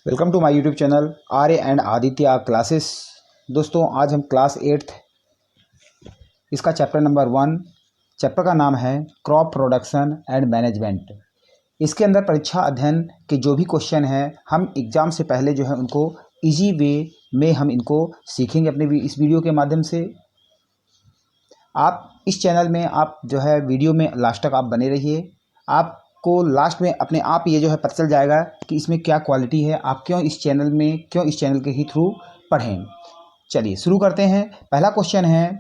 Welcome to my YouTube channel Arya and Aditya classes. दोस्तों आज हम क्लास 8th इसका चैप्टर नंबर 1, चैप्टर का नाम है क्रॉप प्रोडक्शन एंड मैनेजमेंट। इसके अंदर परीक्षा अध्ययन के जो भी क्वेश्चन हैं हम एग्ज़ाम से पहले जो है उनको इजी वे में हम इनको सीखेंगे अपने इस वीडियो के माध्यम से। आप इस चैनल में आप जो है वीडियो में लास्ट तक आप बने रहिए। आपको लास्ट में अपने आप ये जो है पता चल जाएगा कि इसमें क्या क्वालिटी है, आप क्यों इस चैनल के ही थ्रू पढ़ें। चलिए शुरू करते हैं। पहला क्वेश्चन है,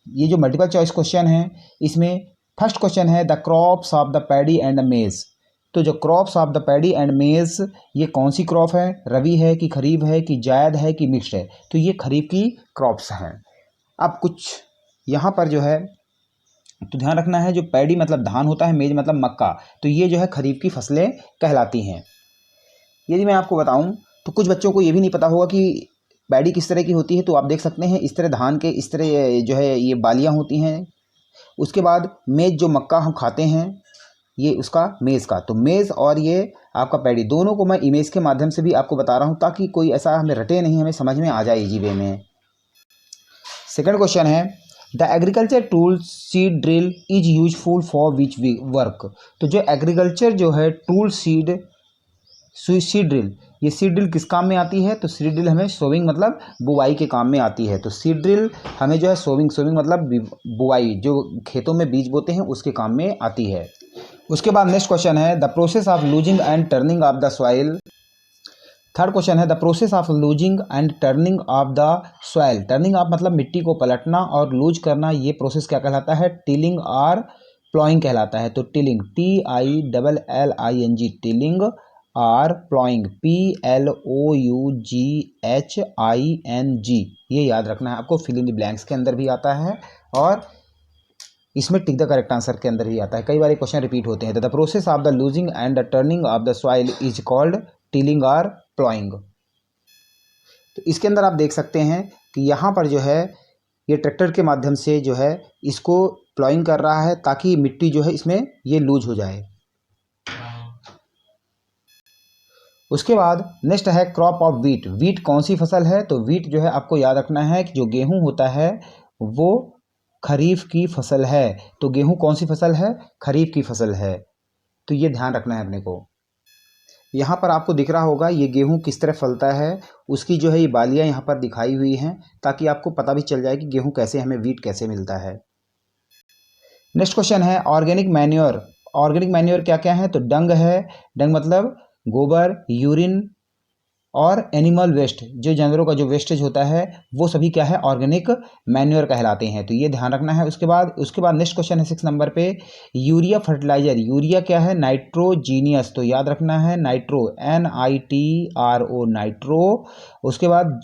ये जो मल्टीपल चॉइस क्वेश्चन है इसमें फर्स्ट क्वेश्चन है the crops of the paddy and the मेज। तो जो crops of the paddy and मेज ये कौन सी क्रॉप है, रबी है कि खरीफ है कि जायद है कि मिक्स्ड है? तो ये खरीफ की क्रॉप्स हैं। अब कुछ यहाँ पर जो है तो ध्यान रखना है, जो पैडी मतलब धान होता है, मेज मतलब मक्का, तो ये जो है खरीफ की फसलें कहलाती हैं। यदि मैं आपको बताऊं तो कुछ बच्चों को ये भी नहीं पता होगा कि पैडी किस तरह की होती है। तो आप देख सकते हैं इस तरह धान के इस तरह जो है ये बालियां होती हैं। उसके बाद मेज जो मक्का हम खाते हैं ये उसका मेज़ का, तो मेज़ और ये आपका पैडी दोनों को मैं इमेज के माध्यम से भी आपको बता रहा हूँ ताकि कोई ऐसा हमें रटे नहीं, हमें समझ में आ जाए इजी वे में। सेकंड क्वेश्चन है the agriculture tool seed drill is useful for which work. तो जो एग्रीकल्चर जो है टूल सीड ड्रिल, ये सीड ड्रिल किस काम में आती है? तो सीड ड्रिल हमें सोविंग मतलब बुवाई के काम में आती है। तो सीड ड्रिल हमें जो है सोविंग मतलब बुवाई, जो खेतों में बीज बोते हैं उसके काम में आती है। उसके बाद नेक्स्ट क्वेश्चन है the process of loosing and turning of the soil. Third question है the process of loosing and turning of the soil. Turning of मतलब मिट्टी को पलटना, और लूज करना ये प्रोसेस क्या कहलाता है? टिलिंग और प्लॉइंग कहलाता है। तो टिलिंग TILLING टिलिंग और प्लॉइंग PLOUGHING, ये याद रखना है आपको। फिल इन द ब्लैंक्स के अंदर भी आता है और इसमें टिक द करेक्ट आंसर के अंदर भी आता है। कई बार क्वेश्चन रिपीट होते हैं। The process of the loosing and the turning of the soil is called tilling और प्लॉइंग। तो इसके अंदर आप देख सकते हैं कि यहाँ पर जो है ये ट्रैक्टर के माध्यम से जो है इसको प्लॉइंग कर रहा है ताकि मिट्टी जो है इसमें ये लूज हो जाए। उसके बाद नेक्स्ट है क्रॉप ऑफ वीट। वीट कौन सी फसल है? तो वीट जो है आपको याद रखना है कि जो गेहूं होता है वो खरीफ की फसल है। तो गेहूं कौन सी फसल है? खरीफ की फसल है। तो ये ध्यान रखना है अपने को। यहाँ पर आपको दिख रहा होगा ये गेहूं किस तरह फलता है, उसकी जो है ये बालियाँ यहाँ पर दिखाई हुई हैं ताकि आपको पता भी चल जाए कि गेहूं कैसे, हमें वीट कैसे मिलता है। नेक्स्ट क्वेश्चन है ऑर्गेनिक मैन्योर। ऑर्गेनिक मैन्योर क्या क्या है? तो डंग है, डंग मतलब गोबर, यूरिन और एनिमल वेस्ट, जो जानवरों का जो वेस्टेज होता है वो सभी क्या है? ऑर्गेनिक मैन्योर कहलाते हैं। तो ये ध्यान रखना है। उसके बाद नेक्स्ट क्वेश्चन है 6 नंबर पे, यूरिया फर्टिलाइजर। यूरिया क्या है? नाइट्रोजीनियस। तो याद रखना है नाइट्रो, NITRO नाइट्रो। उसके बाद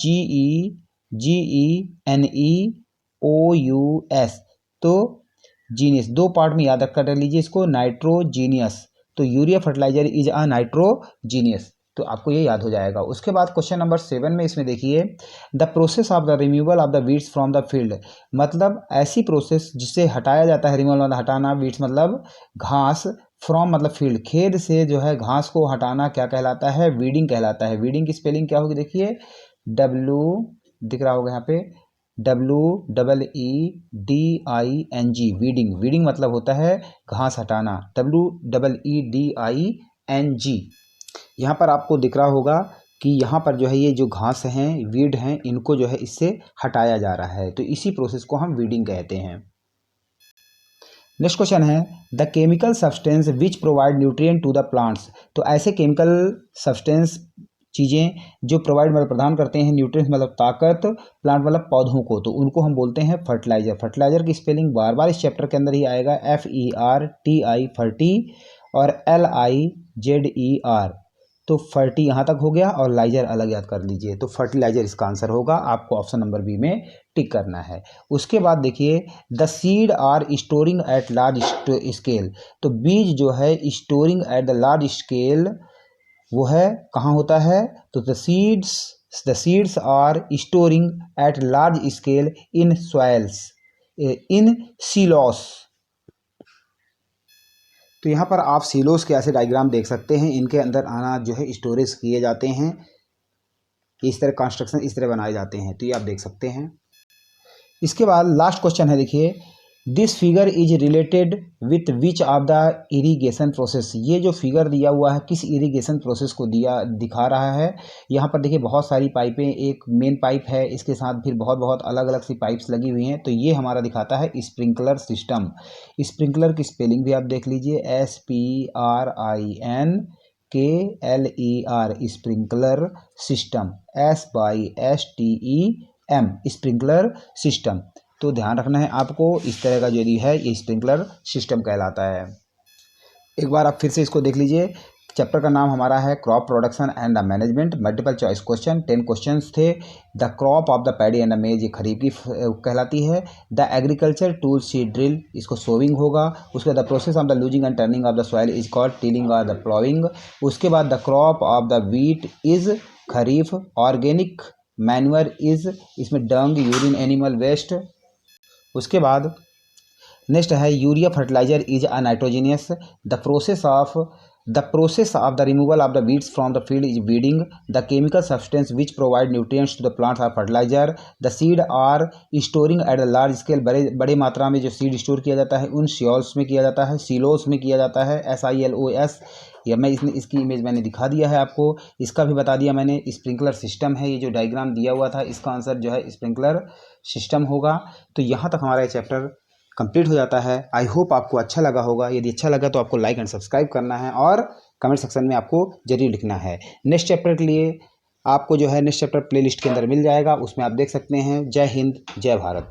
GENEOUS, तो जीनियस, दो पार्ट में याद रख लीजिए इसको, नाइट्रोजीनियस। तो urea fertiliser is a nitrogenous, तो आपको ये याद हो जाएगा। उसके बाद क्वेश्चन नंबर 7 में इसमें देखिए the process of the removal of the weeds from the field. मतलब ऐसी प्रोसेस जिससे हटाया जाता है, रिमूवल मतलब हटाना, वीड्स मतलब घास, फ्रॉम मतलब फील्ड, खेत से जो है घास को हटाना क्या कहलाता है? वीडिंग कहलाता है। वीडिंग की स्पेलिंग क्या होगी? देखिए W दिख रहा होगा यहाँ पे, WEEDING, वीडिंग। वीडिंग मतलब होता है घास हटाना, WEEDING। यहाँ पर आपको दिख रहा होगा कि यहाँ पर जो है ये जो घास हैं, वीड हैं, इनको जो है इससे हटाया जा रहा है। तो इसी प्रोसेस को हम वीडिंग कहते हैं। नेक्स्ट क्वेश्चन है the chemical substance which provide nutrient to the plants. तो ऐसे केमिकल सब्सटेंस, चीज़ें जो प्रोवाइड मतलब प्रदान करते हैं न्यूट्रिएंट्स मतलब ताकत, प्लांट मतलब पौधों को, तो उनको हम बोलते हैं फर्टिलाइजर। फर्टिलाइजर की स्पेलिंग बार बार इस चैप्टर के अंदर ही आएगा, FERTI फर्टी और LIZER। तो फर्टी यहाँ तक हो गया और लाइजर अलग याद कर लीजिए। तो फर्टिलाइजर इसका आंसर होगा, आपको ऑप्शन नंबर बी में टिक करना है। उसके बाद देखिए the seed are storing at large scale. तो बीज जो है storing at the large scale वो है कहाँ होता है? तो the seeds are storing at large scale in soils, in silos. तो यहाँ पर आप सिलोस के ऐसे डायग्राम देख सकते हैं, इनके अंदर अनाज जो है स्टोरेज किए जाते हैं, इस तरह कंस्ट्रक्शन इस तरह बनाए जाते हैं, तो ये आप देख सकते हैं। इसके बाद लास्ट क्वेश्चन है, देखिए this figure is related with which of the irrigation process. ये जो फिगर दिया हुआ है किस इरिगेशन प्रोसेस को दिखा रहा है। यहाँ पर देखिए बहुत सारी पाइपें, एक मेन पाइप है, इसके साथ फिर बहुत बहुत अलग अलग सी पाइप्स लगी हुई हैं, तो ये हमारा दिखाता है स्प्रिंकलर सिस्टम। स्प्रिंकलर की स्पेलिंग भी आप देख लीजिए, SPRINKLER, sprinkler system, SYSTEM, sprinkler system. तो ध्यान रखना है आपको, इस तरह का जो है ये स्प्रिंकलर सिस्टम कहलाता है। एक बार आप फिर से इसको देख लीजिए। चैप्टर का नाम हमारा है crop production and the management, multiple choice question, 10 questions थे। The crop of the paddy and the maize, ये खरीफ की कहलाती है। The agriculture tool seed drill, इसको सोविंग होगा। उसके बाद the process of the loosing and turning of the soil is called tilling और द प्लॉइंग। उसके बाद the crop of the wheat is kharif. Organic manure is, इसमें डंग, यूरिन, एनिमल वेस्ट। उसके बाद नेक्स्ट है urea fertiliser is a nitrogenous. The process of the removal of the weeds from the field is weeding. The chemical substance which provide nutrients to the plants are fertilizer. The seed are storing at a large scale, बड़े मात्रा में जो seed store किया जाता है उन silos में किया जाता है, SILOS। या मैं इसकी इमेज मैंने दिखा दिया है आपको, इसका भी बता दिया मैंने। स्प्रिंकलर सिस्टम है, ये जो डायग्राम दिया हुआ था इसका आंसर जो है स्प्रिंकलर सिस्टम होगा। तो यहाँ तक हमारा ये चैप्टर कंप्लीट हो जाता है। आई होप आपको अच्छा लगा होगा। यदि अच्छा लगा तो आपको लाइक एंड सब्सक्राइब करना है और कमेंट सेक्शन में आपको जरूर लिखना है। नेक्स्ट चैप्टर के लिए आपको जो है नेक्स्ट चैप्टर प्लेलिस्ट के अंदर मिल जाएगा, उसमें आप देख सकते हैं। जय हिंद, जय भारत।